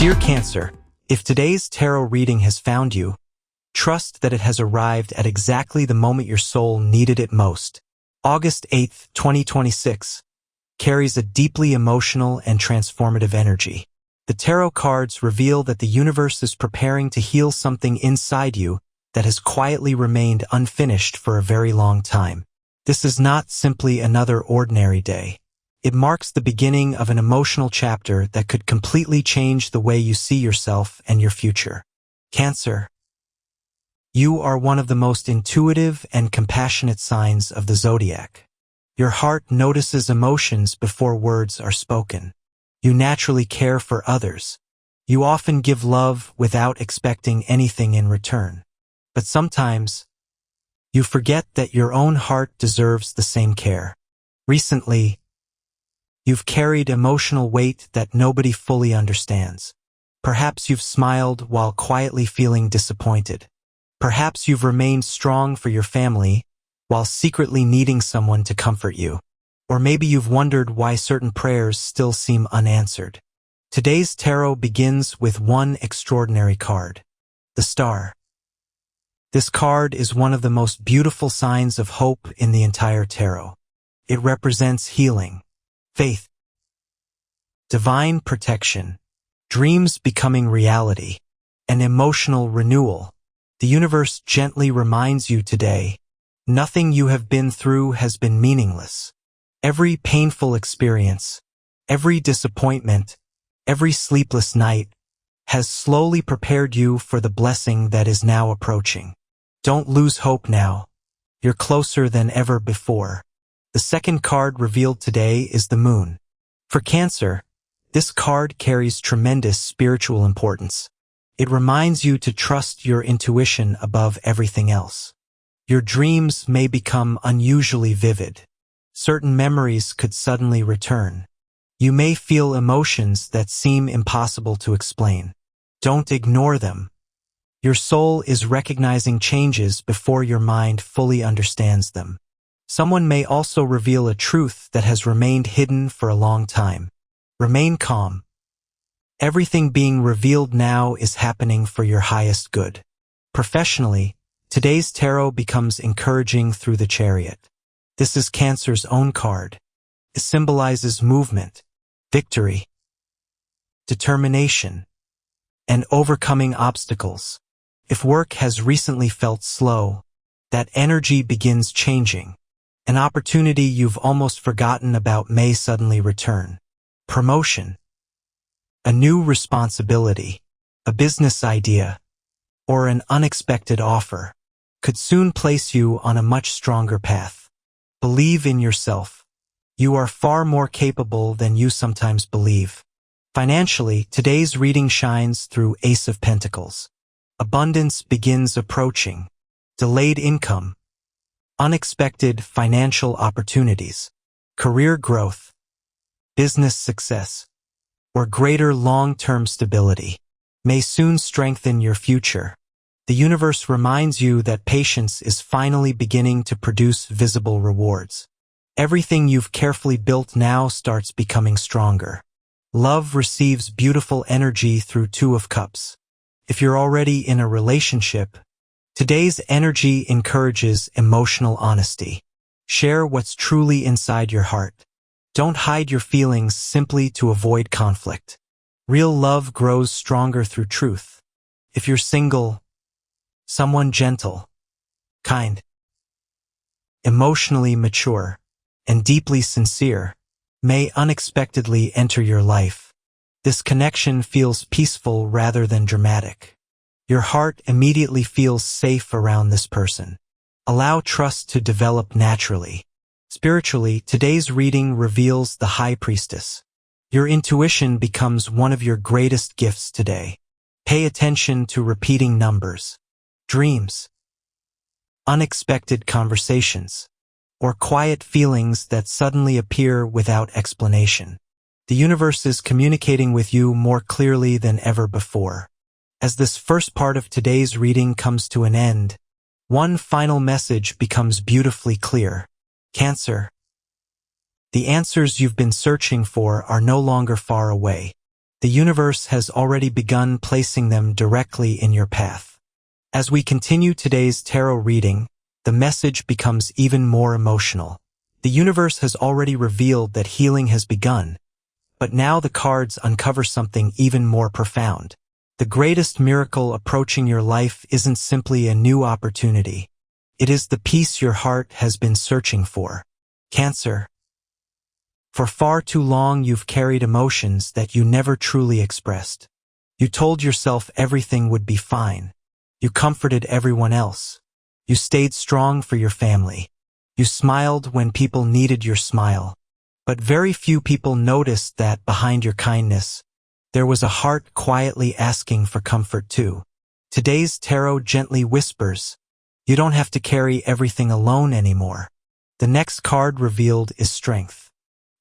Dear Cancer, if today's tarot reading has found you, trust that it has arrived at exactly the moment your soul needed it most. August 8th, 2026, carries a deeply emotional and transformative energy. The tarot cards reveal that the universe is preparing to heal something inside you that has quietly remained unfinished for a very long time. This is not simply another ordinary day. It marks the beginning of an emotional chapter that could completely change the way you see yourself and your future. Cancer, you are one of the most intuitive and compassionate signs of the zodiac. Your heart notices emotions before words are spoken. You naturally care for others. You often give love without expecting anything in return. But sometimes, you forget that your own heart deserves the same care. Recently, you've carried emotional weight that nobody fully understands. Perhaps you've smiled while quietly feeling disappointed. Perhaps you've remained strong for your family while secretly needing someone to comfort you. Or maybe you've wondered why certain prayers still seem unanswered. Today's tarot begins with one extraordinary card, the Star. This card is one of the most beautiful signs of hope in the entire tarot. It represents healing, faith, divine protection, dreams becoming reality, and emotional renewal. The universe gently reminds you today, nothing you have been through has been meaningless. Every painful experience, every disappointment, every sleepless night has slowly prepared you for the blessing that is now approaching. Don't lose hope now. You're closer than ever before. The second card revealed today is the Moon. For Cancer, this card carries tremendous spiritual importance. It reminds you to trust your intuition above everything else. Your dreams may become unusually vivid. Certain memories could suddenly return. You may feel emotions that seem impossible to explain. Don't ignore them. Your soul is recognizing changes before your mind fully understands them. Someone may also reveal a truth that has remained hidden for a long time. Remain calm. Everything being revealed now is happening for your highest good. Professionally, today's tarot becomes encouraging through the Chariot. This is Cancer's own card. It symbolizes movement, victory, determination, and overcoming obstacles. If work has recently felt slow, that energy begins changing. An opportunity you've almost forgotten about may suddenly return. Promotion, a new responsibility, a business idea, or an unexpected offer could soon place you on a much stronger path. Believe in yourself. You are far more capable than you sometimes believe. Financially, today's reading shines through Ace of Pentacles. Abundance begins approaching. Delayed income, unexpected financial opportunities, career growth, business success, or greater long-term stability may soon strengthen your future. The universe reminds you that patience is finally beginning to produce visible rewards. Everything you've carefully built now starts becoming stronger. Love receives beautiful energy through Two of Cups. If you're already in a relationship, today's energy encourages emotional honesty. Share what's truly inside your heart. Don't hide your feelings simply to avoid conflict. Real love grows stronger through truth. If you're single, someone gentle, kind, emotionally mature, and deeply sincere may unexpectedly enter your life. This connection feels peaceful rather than dramatic. Your heart immediately feels safe around this person. Allow trust to develop naturally. Spiritually, today's reading reveals the High Priestess. Your intuition becomes one of your greatest gifts today. Pay attention to repeating numbers, dreams, unexpected conversations, or quiet feelings that suddenly appear without explanation. The universe is communicating with you more clearly than ever before. As this first part of today's reading comes to an end, one final message becomes beautifully clear. Cancer, the answers you've been searching for are no longer far away. The universe has already begun placing them directly in your path. As we continue today's tarot reading, the message becomes even more emotional. The universe has already revealed that healing has begun, but now the cards uncover something even more profound. The greatest miracle approaching your life isn't simply a new opportunity. It is the peace your heart has been searching for. Cancer. For far too long you've carried emotions that you never truly expressed. You told yourself everything would be fine. You comforted everyone else. You stayed strong for your family. You smiled when people needed your smile. But very few people noticed that behind your kindness, there was a heart quietly asking for comfort too. Today's tarot gently whispers, you don't have to carry everything alone anymore. The next card revealed is strength.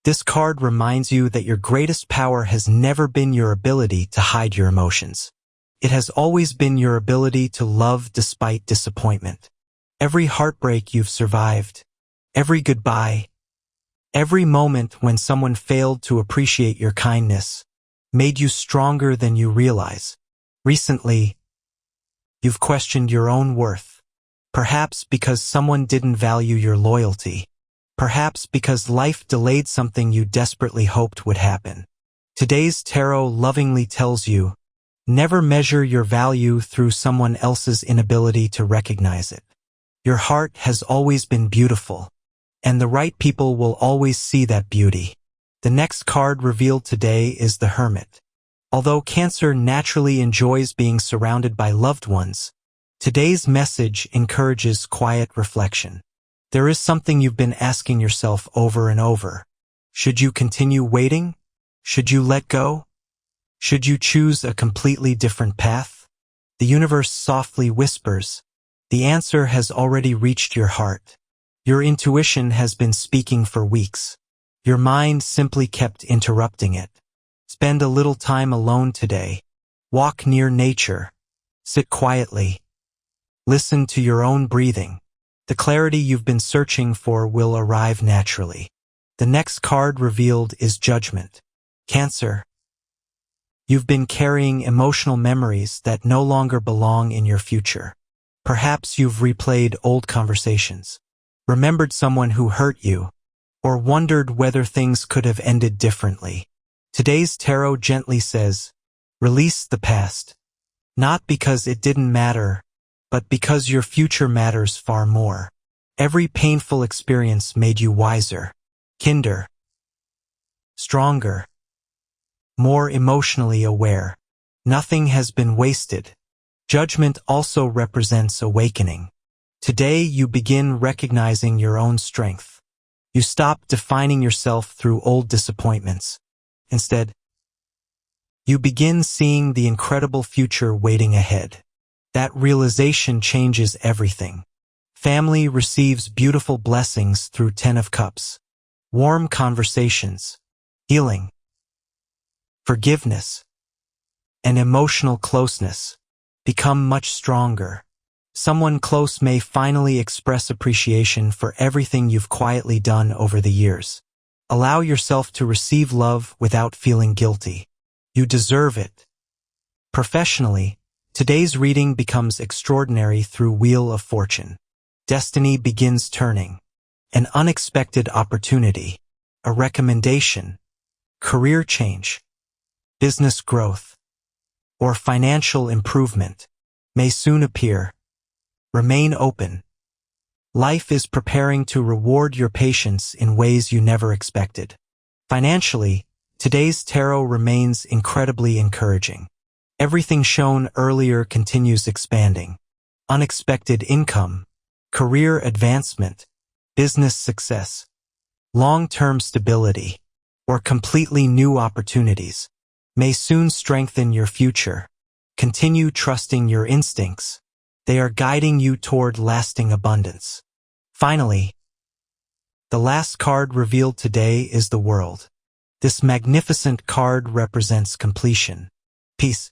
This card reminds you that your greatest power has never been your ability to hide your emotions. It has always been your ability to love despite disappointment. Every heartbreak you've survived, every goodbye, every moment when someone failed to appreciate your kindness, made you stronger than you realize. Recently, you've questioned your own worth, perhaps because someone didn't value your loyalty. Perhaps because life delayed something you desperately hoped would happen. Today's tarot lovingly tells you, never measure your value through someone else's inability to recognize it. Your heart has always been beautiful, and the right people will always see that beauty. The next card revealed today is the Hermit. Although Cancer naturally enjoys being surrounded by loved ones, today's message encourages quiet reflection. There is something you've been asking yourself over and over. Should you continue waiting? Should you let go? Should you choose a completely different path? The universe softly whispers, the answer has already reached your heart. Your intuition has been speaking for weeks. Your mind simply kept interrupting it. Spend a little time alone today. Walk near nature. Sit quietly. Listen to your own breathing. The clarity you've been searching for will arrive naturally. The next card revealed is Judgment. Cancer. You've been carrying emotional memories that no longer belong in your future. Perhaps you've replayed old conversations, remembered someone who hurt you, or wondered whether things could have ended differently. Today's tarot gently says, release the past. Not because it didn't matter, but because your future matters far more. Every painful experience made you wiser, kinder, stronger, more emotionally aware. Nothing has been wasted. Judgment also represents awakening. Today you begin recognizing your own strength. You stop defining yourself through old disappointments. Instead, you begin seeing the incredible future waiting ahead. That realization changes everything. Family receives beautiful blessings through 10 of Cups. Warm conversations, healing, forgiveness, and emotional closeness become much stronger. Someone close may finally express appreciation for everything you've quietly done over the years. Allow yourself to receive love without feeling guilty. You deserve it. Professionally, today's reading becomes extraordinary through Wheel of Fortune. Destiny begins turning. An unexpected opportunity, a recommendation, career change, business growth, or financial improvement may soon appear. Remain open. Life is preparing to reward your patience in ways you never expected. Financially, today's tarot remains incredibly encouraging. Everything shown earlier continues expanding. Unexpected income, career advancement, business success, long-term stability, or completely new opportunities may soon strengthen your future. Continue trusting your instincts. They are guiding you toward lasting abundance. Finally, the last card revealed today is the World. This magnificent card represents completion, peace,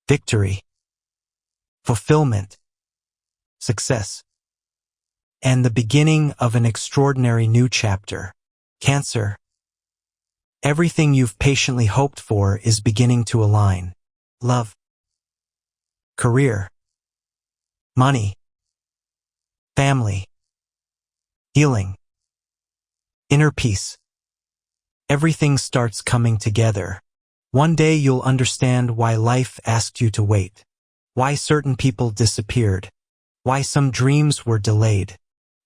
victory, fulfillment, success, and the beginning of an extraordinary new chapter. Cancer. Everything you've patiently hoped for is beginning to align. Love, career, money, family, healing, inner peace. Everything starts coming together. One day you'll understand why life asked you to wait, why certain people disappeared, why some dreams were delayed,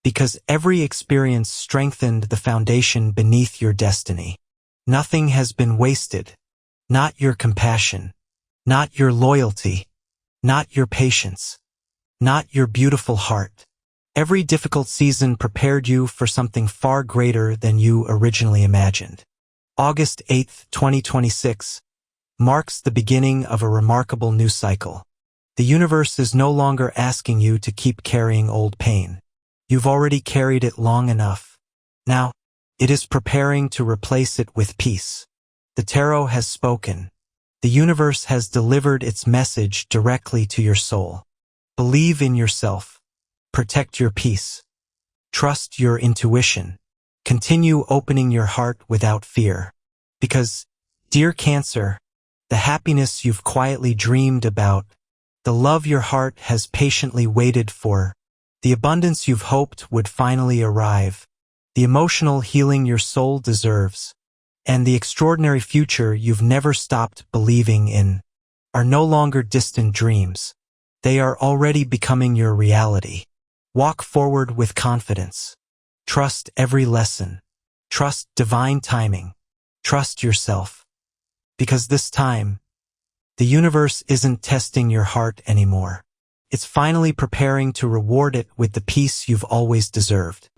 because every experience strengthened the foundation beneath your destiny. Nothing has been wasted, not your compassion, not your loyalty, not your patience, not your beautiful heart. Every difficult season prepared you for something far greater than you originally imagined. August 8, 2026, marks the beginning of a remarkable new cycle. The universe is no longer asking you to keep carrying old pain. You've already carried it long enough. Now, it is preparing to replace it with peace. The tarot has spoken. The universe has delivered its message directly to your soul. Believe in yourself. Protect your peace. Trust your intuition. Continue opening your heart without fear. Because, dear Cancer, the happiness you've quietly dreamed about, the love your heart has patiently waited for, the abundance you've hoped would finally arrive, the emotional healing your soul deserves, and the extraordinary future you've never stopped believing in, are no longer distant dreams. They are already becoming your reality. Walk forward with confidence. Trust every lesson. Trust divine timing. Trust yourself. Because this time, the universe isn't testing your heart anymore. It's finally preparing to reward it with the peace you've always deserved.